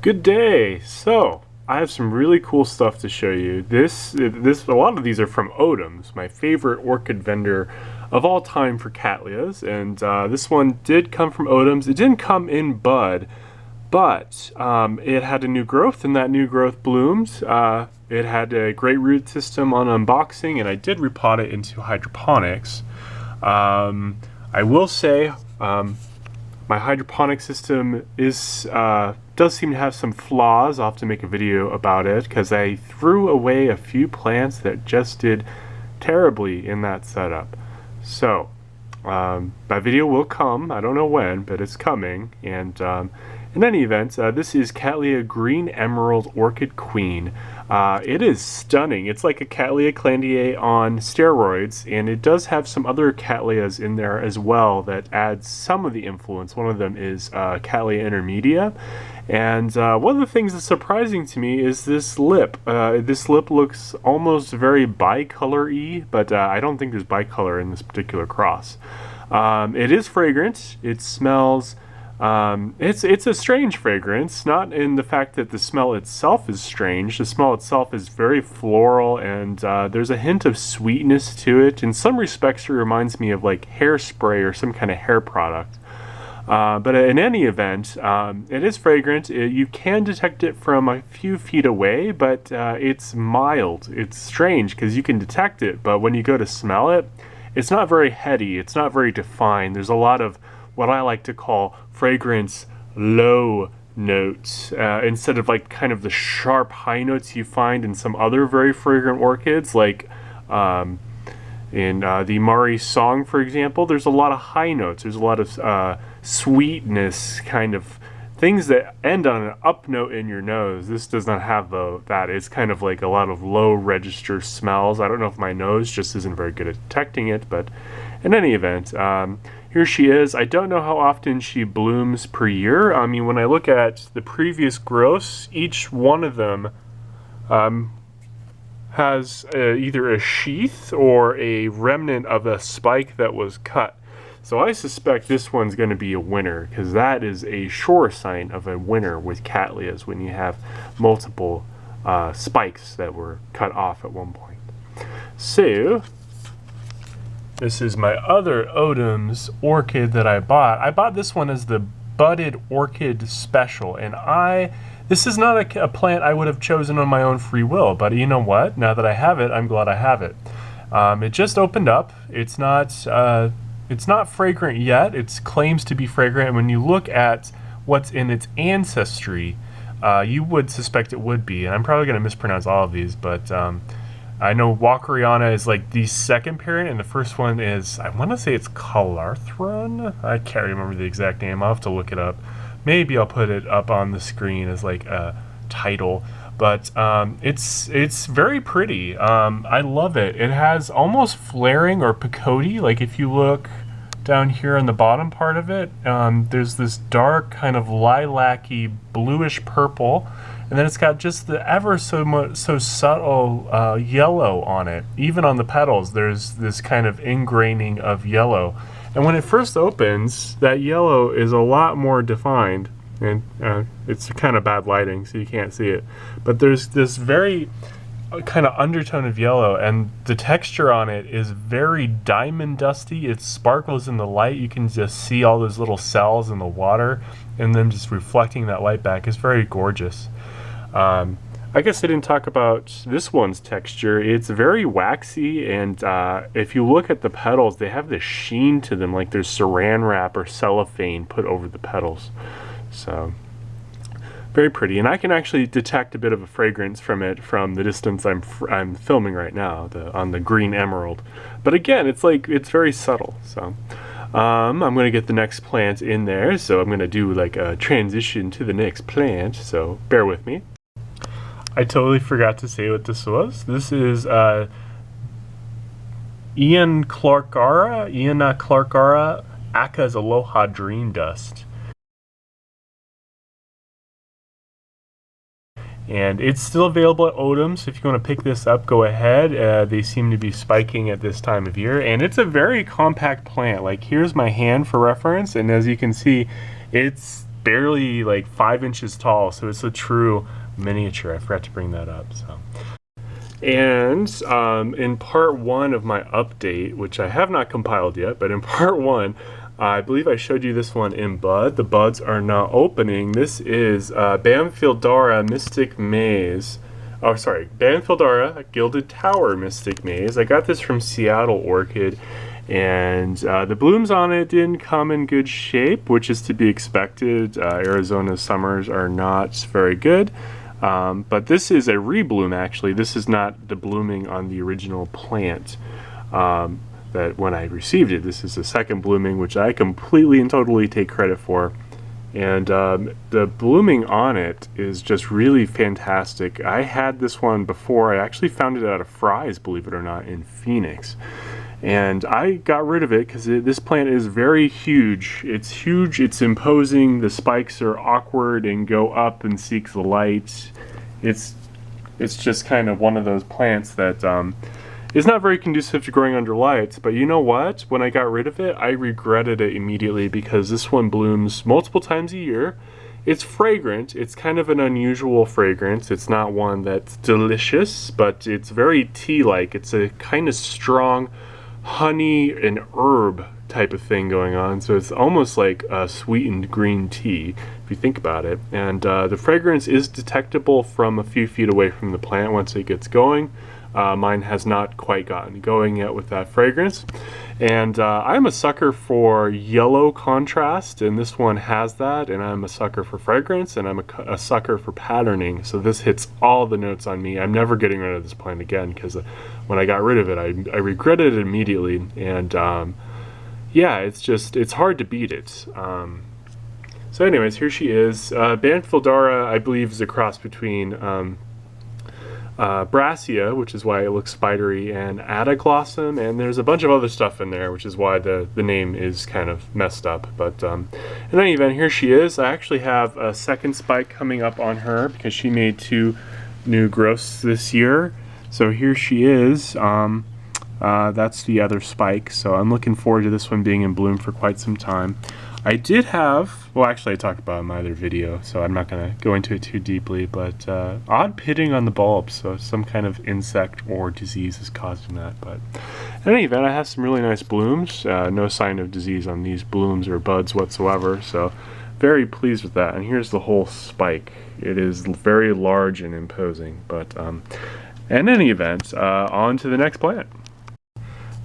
Good day. So I have some really cool stuff to show you. A lot of these are from Odoms, my favorite orchid vendor of all time for Cattleyas, and this one did come from Odoms. It didn't come in bud, but it had a new growth, and that new growth bloomed. It had a great root system on unboxing, and I did repot it into hydroponics. I will say my hydroponic system does seem to have some flaws. I'll have to make a video about it because I threw away a few plants that just did terribly in that setup. So that video will come. I don't know when, but it's coming. And in any event, this is Cattleya Green Emerald Orchid Queen. It is stunning. It's like a Cattleya Clandier on steroids, and it does have some other Cattleyas in there as well that add some of the influence. One of them is Cattleya intermedia, and one of the things that's surprising to me is this lip. This lip looks almost very bicolor-y, but I don't think there's bicolor in this particular cross. It is fragrant. It smells. It's a strange fragrance, not in the fact that the smell itself is strange. The smell itself is very floral, and there's a hint of sweetness to it. In some respects, it reminds me of like hairspray or some kind of hair product. But in any event, it is fragrant. You can detect it from a few feet away, but it's mild. It's strange because you can detect it, but when you go to smell it, it's not very heady. It's not very defined. There's a lot of what I like to call fragrance low notes instead of like kind of the sharp high notes you find in some other very fragrant orchids, like in the Mari Song, for example. There's a lot of high notes. There's a lot of sweetness, kind of things that end on an up note in your nose. This does not have that. It's kind of like a lot of low register smells. I don't know if my nose just isn't very good at detecting it, but in any event, here she is. I don't know how often she blooms per year. I mean, when I look at the previous growths, each one of them has either a sheath or a remnant of a spike that was cut. So I suspect this one's going to be a winner, because that is a sure sign of a winner with Cattleyas when you have multiple spikes that were cut off at one point. So this is my other Odoms orchid that I bought. I bought this one as the budded orchid special, and this is not a plant I would have chosen on my own free will, but you know what? Now that I have it, I'm glad I have it. It just opened up. It's not fragrant yet. It claims to be fragrant, and when you look at what's in its ancestry, you would suspect it would be, and I'm probably going to mispronounce all of these, but I know Walkeriana is like the second parent, and the first one is, I want to say it's Calarthron? I can't remember the exact name. I'll have to look it up. Maybe I'll put it up on the screen as like a title. But it's very pretty. I love it. It has almost flaring or picote. Like if you look down here on the bottom part of it, there's this dark kind of lilac-y bluish purple. And then it's got just the ever so subtle yellow on it. Even on the petals, there's this kind of ingraining of yellow. And when it first opens, that yellow is a lot more defined. And it's kind of bad lighting, so you can't see it. But there's this very kind of undertone of yellow, and the texture on it is very diamond dusty. It sparkles in the light. You can just see all those little cells in the water, and then just reflecting that light back. It's very gorgeous. I guess I didn't talk about this one's texture. It's very waxy, and if you look at the petals, they have this sheen to them, like there's saran wrap or cellophane put over the petals. So very pretty, and I can actually detect a bit of a fragrance from it from the distance I'm filming right now, on the green emerald. But again, it's very subtle. So I'm going to get the next plant in there, so I'm going to do like a transition to the next plant, so bear with me. I totally forgot to say what this was. This is Ian Clarkara Aka's Aloha Dream Dust. And it's still available at Odoms, so if you want to pick this up, go ahead. They seem to be spiking at this time of year, and it's a very compact plant. Like, here's my hand for reference, and as you can see, it's barely like 5 inches tall, so it's a true miniature. I forgot to bring that up. So, and in part 1 of my update, which I have not compiled yet, but in part 1, I believe I showed you this one in bud. The buds are now opening. This is Banfieldara Mystic Maze. Oh, sorry, Banfieldara Gilded Tower Mystic Maze. I got this from Seattle Orchid, and the blooms on it didn't come in good shape, which is to be expected. Arizona's summers are not very good. But this is a rebloom, actually. This is not the blooming on the original plant that when I received it. This is a second blooming, which I completely and totally take credit for. And the blooming on it is just really fantastic. I had this one before. I actually found it at a Fry's, believe it or not, in Phoenix. And I got rid of it because this plant is very huge. It's huge, it's imposing, the spikes are awkward and go up and seek the light. It's just kind of one of those plants that is not very conducive to growing under lights, but you know what? When I got rid of it, I regretted it immediately because this one blooms multiple times a year. It's fragrant. It's kind of an unusual fragrance. It's not one that's delicious, but it's very tea-like. It's a kind of strong honey and herb type of thing going on, so it's almost like a sweetened green tea if you think about it. And the fragrance is detectable from a few feet away from the plant once it gets going. Mine has not quite gotten going yet with that fragrance. And I'm a sucker for yellow contrast, and this one has that, and I'm a sucker for fragrance, and I'm a sucker for patterning, so this hits all the notes on me. I'm never getting rid of this plant again, because when I got rid of it, I regretted it immediately, and yeah, it's hard to beat it. So anyways, here she is. Banfieldara, I believe, is a cross between Brassia, which is why it looks spidery, and Adaglossom, and there's a bunch of other stuff in there, which is why the name is kind of messed up. But in any event, here she is. I actually have a second spike coming up on her because she made 2 new growths this year. So here she is. That's the other spike, so I'm looking forward to this one being in bloom for quite some time. I did have, well, actually I talked about it in my other video, so I'm not going to go into it too deeply, but odd pitting on the bulbs, so some kind of insect or disease is causing that. But in any event, I have some really nice blooms. No sign of disease on these blooms or buds whatsoever, so very pleased with that. And here's the whole spike. It is very large and imposing, but in any event, on to the next plant.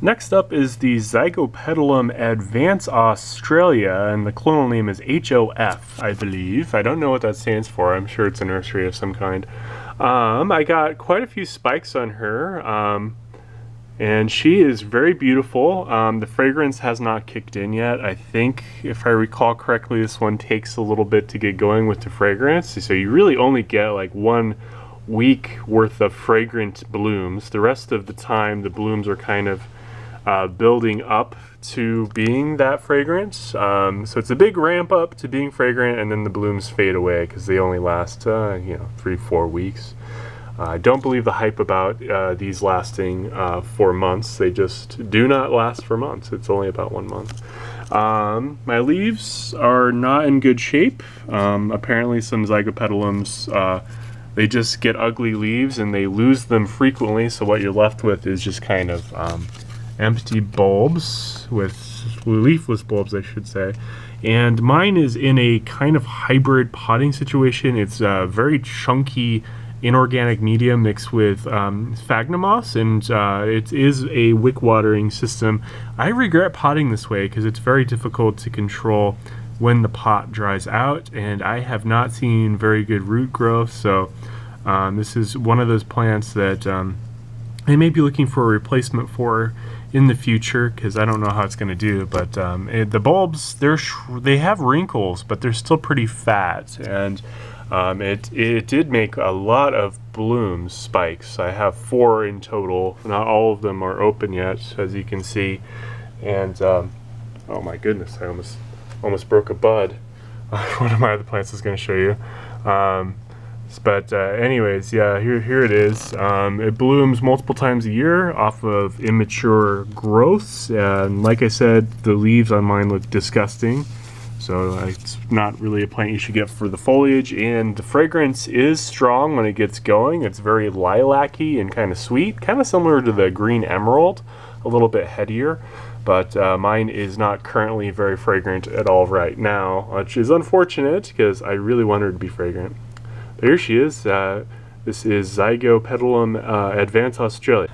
Next up is the Zygopetalum Advance Australia, and the clonal name is HOF, I believe. I don't know what that stands for. I'm sure it's a nursery of some kind. I got quite a few spikes on her, and she is very beautiful. The fragrance has not kicked in yet. I think, if I recall correctly, this one takes a little bit to get going with the fragrance, so you really only get like 1 week worth of fragrant blooms. The rest of the time, the blooms are kind of building up to being that fragrance. So it's a big ramp up to being fragrant, and then the blooms fade away because they only last 3-4 weeks. I don't believe the hype about these lasting for months. They just do not last for months. It's only about 1 month. My leaves are not in good shape. Apparently some Zygopetalums, they just get ugly leaves and they lose them frequently, so what you're left with is just kind of empty bulbs, with leafless bulbs, I should say. And mine is in a kind of hybrid potting situation. It's a very chunky inorganic medium mixed with sphagnum moss, and it is a wick watering system. I regret potting this way because it's very difficult to control when the pot dries out, and I have not seen very good root growth, so this is one of those plants that I may be looking for a replacement for in the future, because I don't know how it's going to do. But the bulbs, they have wrinkles, but they're still pretty fat, and it did make a lot of blooms, spikes. I have 4 in total. Not all of them are open yet, as you can see. And oh my goodness, I almost broke a bud. One of my other plants is going to show you. But anyways, yeah, here it is. It blooms multiple times a year off of immature growths, and like I said, the leaves on mine look disgusting. So it's not really a plant you should get for the foliage, and the fragrance is strong when it gets going. It's very lilac-y and kind of sweet, kind of similar to the green emerald, a little bit headier, but mine is not currently very fragrant at all right now, which is unfortunate because I really want her to be fragrant. But here she is. This is Zygopetalum Advanced Australia.